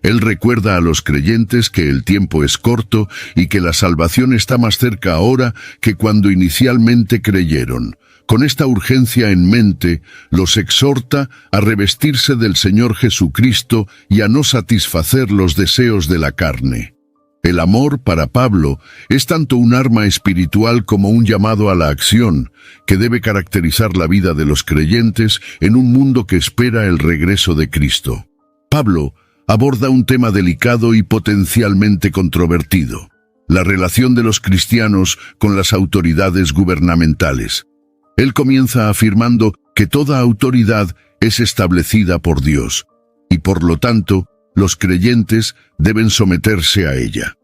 Él recuerda a los creyentes que el tiempo es corto y que la salvación está más cerca ahora que cuando inicialmente creyeron. Con esta urgencia en mente, los exhorta a revestirse del Señor Jesucristo y a no satisfacer los deseos de la carne. El amor, para Pablo, es tanto un arma espiritual como un llamado a la acción, que debe caracterizar la vida de los creyentes en un mundo que espera el regreso de Cristo. Pablo aborda un tema delicado y potencialmente controvertido: la relación de los cristianos con las autoridades gubernamentales. Él comienza afirmando que toda autoridad es establecida por Dios, y por lo tanto, los creyentes deben someterse a ella.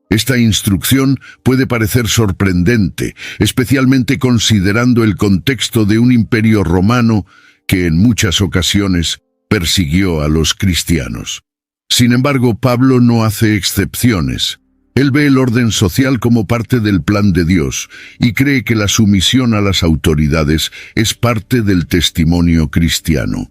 Esta instrucción puede parecer sorprendente, especialmente considerando el contexto de un imperio romano que en muchas ocasiones persiguió a los cristianos. Sin embargo, Pablo no hace excepciones. Él ve el orden social como parte del plan de Dios y cree que la sumisión a las autoridades es parte del testimonio cristiano.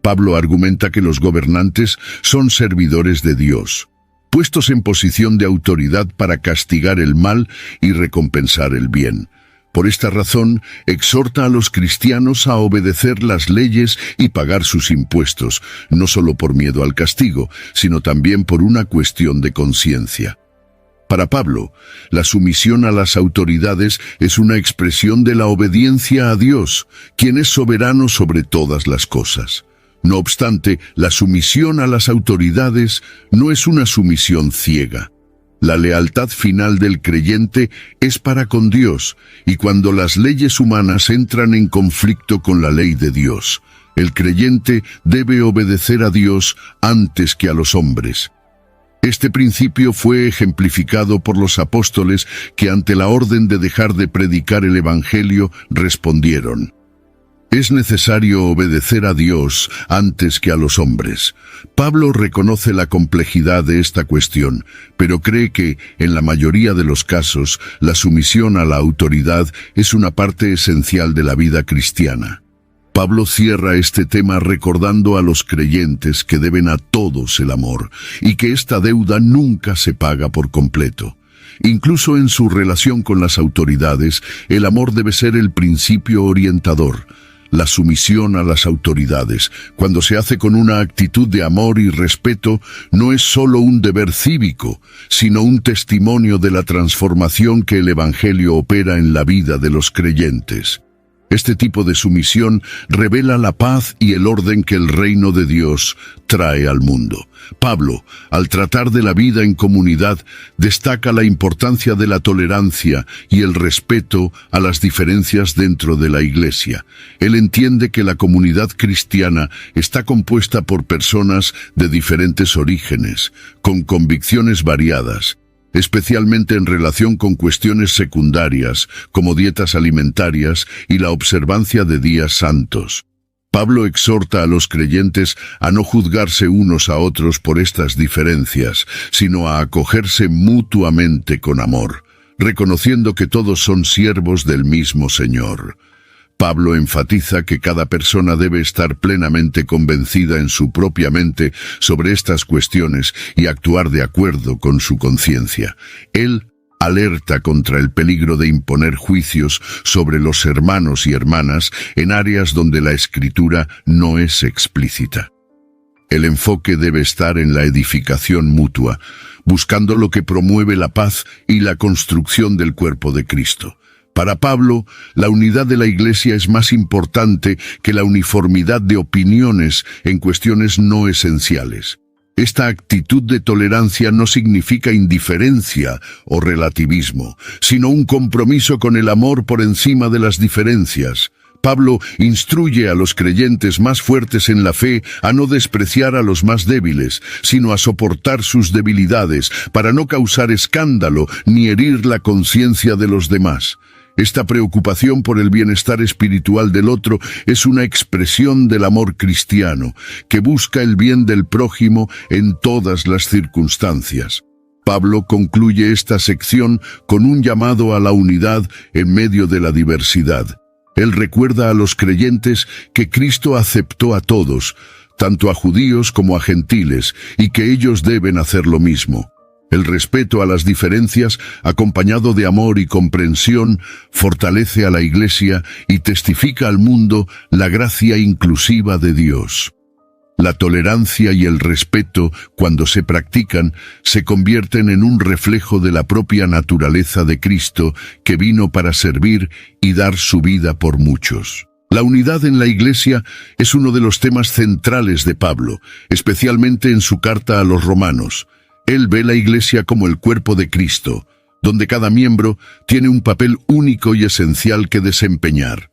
Pablo argumenta que los gobernantes son servidores de Dios, puestos en posición de autoridad para castigar el mal y recompensar el bien. Por esta razón, exhorta a los cristianos a obedecer las leyes y pagar sus impuestos, no solo por miedo al castigo, sino también por una cuestión de conciencia. Para Pablo, la sumisión a las autoridades es una expresión de la obediencia a Dios, quien es soberano sobre todas las cosas. No obstante, la sumisión a las autoridades no es una sumisión ciega. La lealtad final del creyente es para con Dios, y cuando las leyes humanas entran en conflicto con la ley de Dios, el creyente debe obedecer a Dios antes que a los hombres. Este principio fue ejemplificado por los apóstoles que ante la orden de dejar de predicar el Evangelio respondieron: es necesario obedecer a Dios antes que a los hombres. Pablo reconoce la complejidad de esta cuestión, pero cree que, en la mayoría de los casos, la sumisión a la autoridad es una parte esencial de la vida cristiana. Pablo cierra este tema recordando a los creyentes que deben a todos el amor, y que esta deuda nunca se paga por completo. Incluso en su relación con las autoridades, el amor debe ser el principio orientador. La sumisión a las autoridades, cuando se hace con una actitud de amor y respeto, no es solo un deber cívico, sino un testimonio de la transformación que el Evangelio opera en la vida de los creyentes. Este tipo de sumisión revela la paz y el orden que el reino de Dios trae al mundo. Pablo, al tratar de la vida en comunidad, destaca la importancia de la tolerancia y el respeto a las diferencias dentro de la Iglesia. Él entiende que la comunidad cristiana está compuesta por personas de diferentes orígenes, con convicciones variadas, especialmente en relación con cuestiones secundarias, como dietas alimentarias y la observancia de días santos. Pablo exhorta a los creyentes a no juzgarse unos a otros por estas diferencias, sino a acogerse mutuamente con amor, reconociendo que todos son siervos del mismo Señor. Pablo enfatiza que cada persona debe estar plenamente convencida en su propia mente sobre estas cuestiones y actuar de acuerdo con su conciencia. Él alerta contra el peligro de imponer juicios sobre los hermanos y hermanas en áreas donde la Escritura no es explícita. El enfoque debe estar en la edificación mutua, buscando lo que promueve la paz y la construcción del cuerpo de Cristo. Para Pablo, la unidad de la Iglesia es más importante que la uniformidad de opiniones en cuestiones no esenciales. Esta actitud de tolerancia no significa indiferencia o relativismo, sino un compromiso con el amor por encima de las diferencias. Pablo instruye a los creyentes más fuertes en la fe a no despreciar a los más débiles, sino a soportar sus debilidades para no causar escándalo ni herir la conciencia de los demás. Esta preocupación por el bienestar espiritual del otro es una expresión del amor cristiano, que busca el bien del prójimo en todas las circunstancias. Pablo concluye esta sección con un llamado a la unidad en medio de la diversidad. Él recuerda a los creyentes que Cristo aceptó a todos, tanto a judíos como a gentiles, y que ellos deben hacer lo mismo. El respeto a las diferencias, acompañado de amor y comprensión, fortalece a la Iglesia y testifica al mundo la gracia inclusiva de Dios. La tolerancia y el respeto, cuando se practican, se convierten en un reflejo de la propia naturaleza de Cristo, que vino para servir y dar su vida por muchos. La unidad en la Iglesia es uno de los temas centrales de Pablo, especialmente en su carta a los Romanos. Él ve la Iglesia como el cuerpo de Cristo, donde cada miembro tiene un papel único y esencial que desempeñar.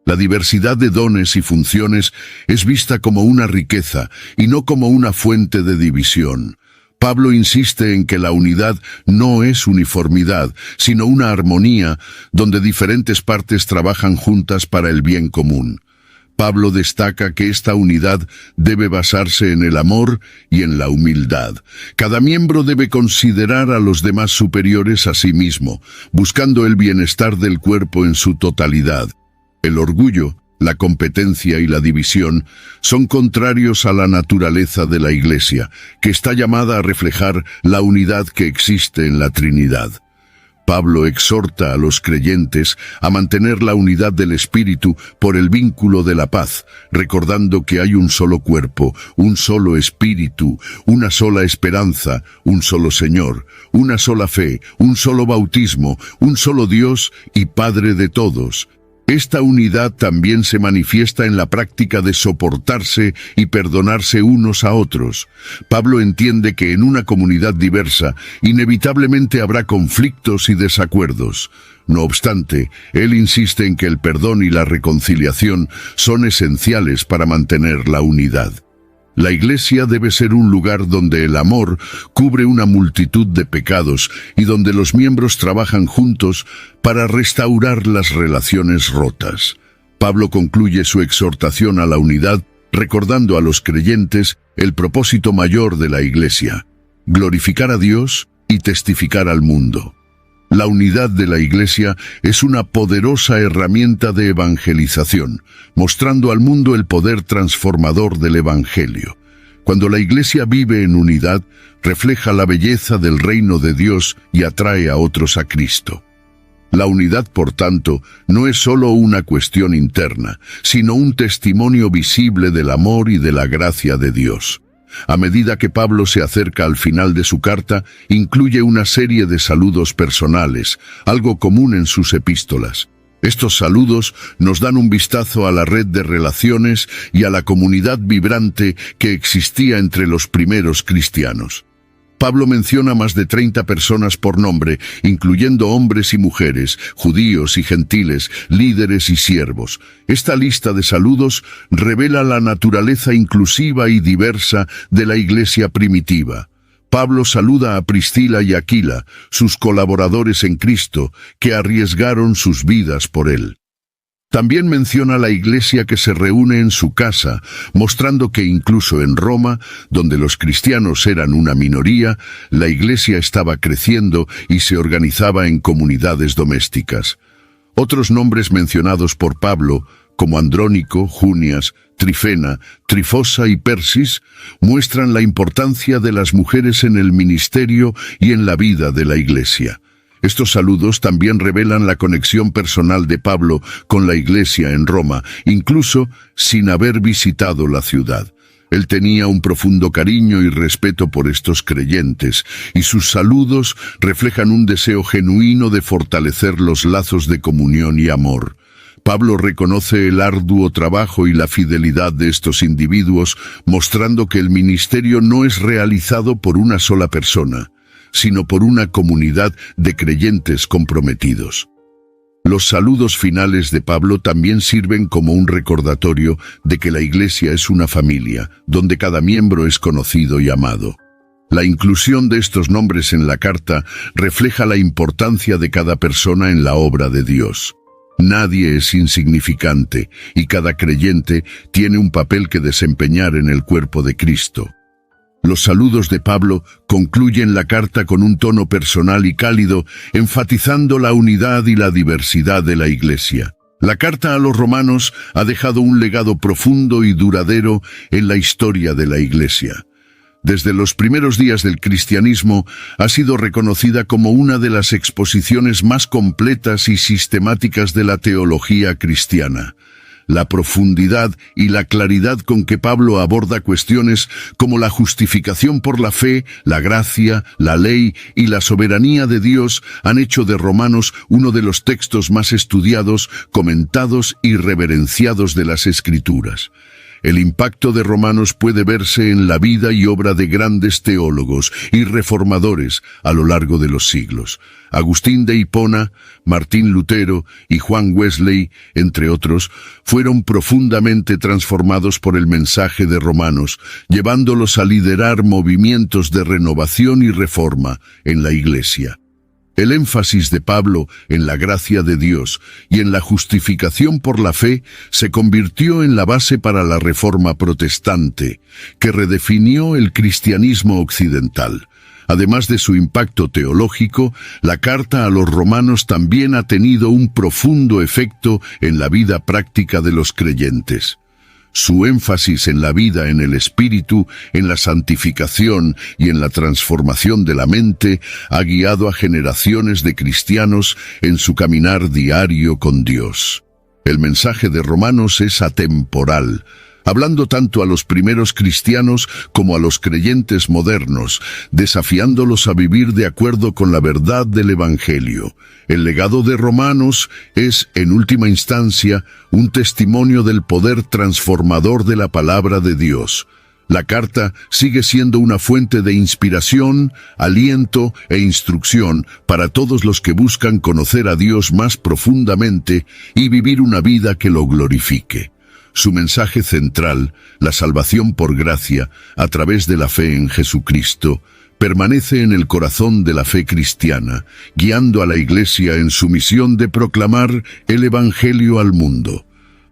La diversidad de dones y funciones es vista como una riqueza y no como una fuente de división. Pablo insiste en que la unidad no es uniformidad, sino una armonía donde diferentes partes trabajan juntas para el bien común. Pablo destaca que esta unidad debe basarse en el amor y en la humildad. Cada miembro debe considerar a los demás superiores a sí mismo, buscando el bienestar del cuerpo en su totalidad. El orgullo, la competencia y la división son contrarios a la naturaleza de la Iglesia, que está llamada a reflejar la unidad que existe en la Trinidad. Pablo exhorta a los creyentes a mantener la unidad del Espíritu por el vínculo de la paz, recordando que hay un solo cuerpo, un solo Espíritu, una sola esperanza, un solo Señor, una sola fe, un solo bautismo, un solo Dios y Padre de todos. Esta unidad también se manifiesta en la práctica de soportarse y perdonarse unos a otros. Pablo entiende que en una comunidad diversa, inevitablemente habrá conflictos y desacuerdos. No obstante, él insiste en que el perdón y la reconciliación son esenciales para mantener la unidad. La Iglesia debe ser un lugar donde el amor cubre una multitud de pecados y donde los miembros trabajan juntos para restaurar las relaciones rotas. Pablo concluye su exhortación a la unidad recordando a los creyentes el propósito mayor de la Iglesia: glorificar a Dios y testificar al mundo. La unidad de la Iglesia es una poderosa herramienta de evangelización, mostrando al mundo el poder transformador del Evangelio. Cuando la Iglesia vive en unidad, refleja la belleza del reino de Dios y atrae a otros a Cristo. La unidad, por tanto, no es solo una cuestión interna, sino un testimonio visible del amor y de la gracia de Dios. A medida que Pablo se acerca al final de su carta, incluye una serie de saludos personales, algo común en sus epístolas. Estos saludos nos dan un vistazo a la red de relaciones y a la comunidad vibrante que existía entre los primeros cristianos. Pablo menciona más de 30 personas por nombre, incluyendo hombres y mujeres, judíos y gentiles, líderes y siervos. Esta lista de saludos revela la naturaleza inclusiva y diversa de la Iglesia primitiva. Pablo saluda a Priscila y Aquila, sus colaboradores en Cristo, que arriesgaron sus vidas por él. También menciona la Iglesia que se reúne en su casa, mostrando que incluso en Roma, donde los cristianos eran una minoría, la Iglesia estaba creciendo y se organizaba en comunidades domésticas. Otros nombres mencionados por Pablo, como Andrónico, Junias, Trifena, Trifosa y Persis, muestran la importancia de las mujeres en el ministerio y en la vida de la Iglesia. Estos saludos también revelan la conexión personal de Pablo con la Iglesia en Roma, incluso sin haber visitado la ciudad. Él tenía un profundo cariño y respeto por estos creyentes, y sus saludos reflejan un deseo genuino de fortalecer los lazos de comunión y amor. Pablo reconoce el arduo trabajo y la fidelidad de estos individuos, mostrando que el ministerio no es realizado por una sola persona, sino por una comunidad de creyentes comprometidos. Los saludos finales de Pablo también sirven como un recordatorio de que la Iglesia es una familia, donde cada miembro es conocido y amado. La inclusión de estos nombres en la carta refleja la importancia de cada persona en la obra de Dios. Nadie es insignificante y cada creyente tiene un papel que desempeñar en el cuerpo de Cristo. Los saludos de Pablo concluyen la carta con un tono personal y cálido, enfatizando la unidad y la diversidad de la Iglesia. La carta a los romanos ha dejado un legado profundo y duradero en la historia de la Iglesia. Desde los primeros días del cristianismo ha sido reconocida como una de las exposiciones más completas y sistemáticas de la teología cristiana. La profundidad y la claridad con que Pablo aborda cuestiones como la justificación por la fe, la gracia, la ley y la soberanía de Dios han hecho de Romanos uno de los textos más estudiados, comentados y reverenciados de las Escrituras. El impacto de Romanos puede verse en la vida y obra de grandes teólogos y reformadores a lo largo de los siglos. Agustín de Hipona, Martín Lutero y Juan Wesley, entre otros, fueron profundamente transformados por el mensaje de Romanos, llevándolos a liderar movimientos de renovación y reforma en la Iglesia. El énfasis de Pablo en la gracia de Dios y en la justificación por la fe se convirtió en la base para la Reforma protestante, que redefinió el cristianismo occidental. Además de su impacto teológico, la carta a los romanos también ha tenido un profundo efecto en la vida práctica de los creyentes. Su énfasis en la vida en el espíritu, en la santificación y en la transformación de la mente ha guiado a generaciones de cristianos en su caminar diario con Dios. El mensaje de Romanos es atemporal, hablando tanto a los primeros cristianos como a los creyentes modernos, desafiándolos a vivir de acuerdo con la verdad del Evangelio. El legado de Romanos es, en última instancia, un testimonio del poder transformador de la palabra de Dios. La carta sigue siendo una fuente de inspiración, aliento e instrucción para todos los que buscan conocer a Dios más profundamente y vivir una vida que lo glorifique. Su mensaje central, la salvación por gracia a través de la fe en Jesucristo, permanece en el corazón de la fe cristiana, guiando a la Iglesia en su misión de proclamar el Evangelio al mundo.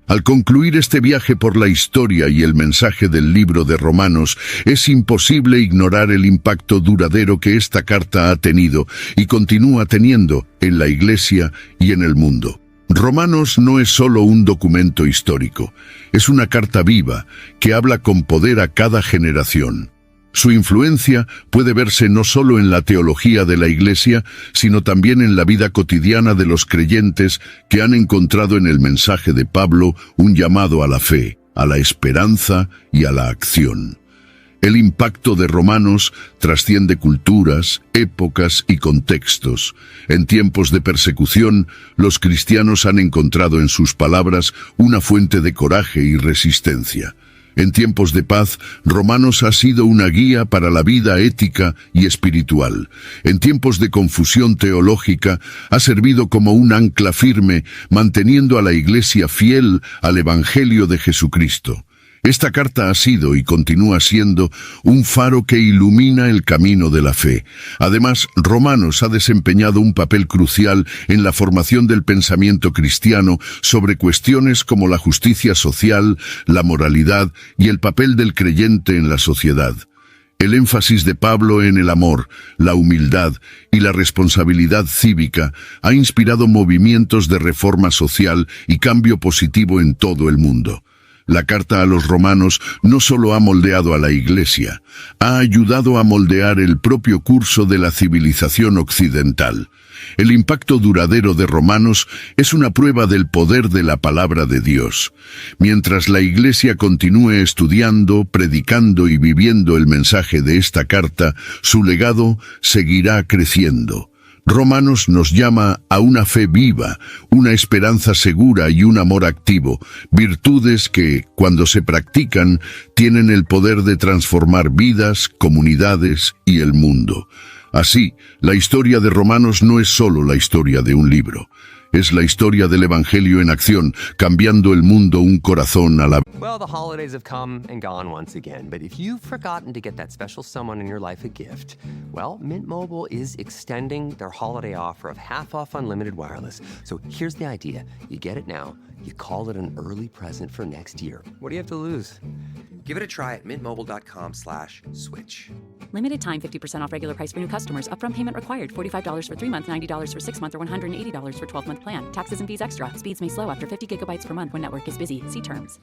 Al concluir este viaje por la historia y el mensaje del libro de Romanos, es imposible ignorar el impacto duradero que esta carta ha tenido y continúa teniendo en la Iglesia y en el mundo. Romanos no es solo un documento histórico, es una carta viva que habla con poder a cada generación. Su influencia puede verse no solo en la teología de la Iglesia, sino también en la vida cotidiana de los creyentes que han encontrado en el mensaje de Pablo un llamado a la fe, a la esperanza y a la acción. El impacto de Romanos trasciende culturas, épocas y contextos. En tiempos de persecución, los cristianos han encontrado en sus palabras una fuente de coraje y resistencia. En tiempos de paz, Romanos ha sido una guía para la vida ética y espiritual. En tiempos de confusión teológica, ha servido como un ancla firme, manteniendo a la Iglesia fiel al Evangelio de Jesucristo. Esta carta ha sido y continúa siendo un faro que ilumina el camino de la fe. Además, Romanos ha desempeñado un papel crucial en la formación del pensamiento cristiano sobre cuestiones como la justicia social, la moralidad y el papel del creyente en la sociedad. El énfasis de Pablo en el amor, la humildad y la responsabilidad cívica ha inspirado movimientos de reforma social y cambio positivo en todo el mundo. La carta a los romanos no solo ha moldeado a la Iglesia, ha ayudado a moldear el propio curso de la civilización occidental. El impacto duradero de Romanos es una prueba del poder de la palabra de Dios. Mientras la Iglesia continúe estudiando, predicando y viviendo el mensaje de esta carta, su legado seguirá creciendo. Romanos nos llama a una fe viva, una esperanza segura y un amor activo, virtudes que, cuando se practican, tienen el poder de transformar vidas, comunidades y el mundo. Así, la historia de Romanos no es solo la historia de un libro. Es la historia del Evangelio en acción, cambiando el mundo un corazón a la... Well, the holidays have come and gone once again, but if you've forgotten to get that special someone in your life a gift, well, Mint Mobile is extending their holiday offer of half off unlimited wireless. So here's the idea. You get it now, you call it an early present for next year. What do you have to lose? Give it a try at mintmobile.com/switch. Limited time 50% off regular price for new customers. Upfront payment required. $45 for 3 months, $90 for 6 months, or $180 for 12-month plan. Taxes and fees extra. Speeds may slow after 50 gigabytes per month when network is busy. See terms.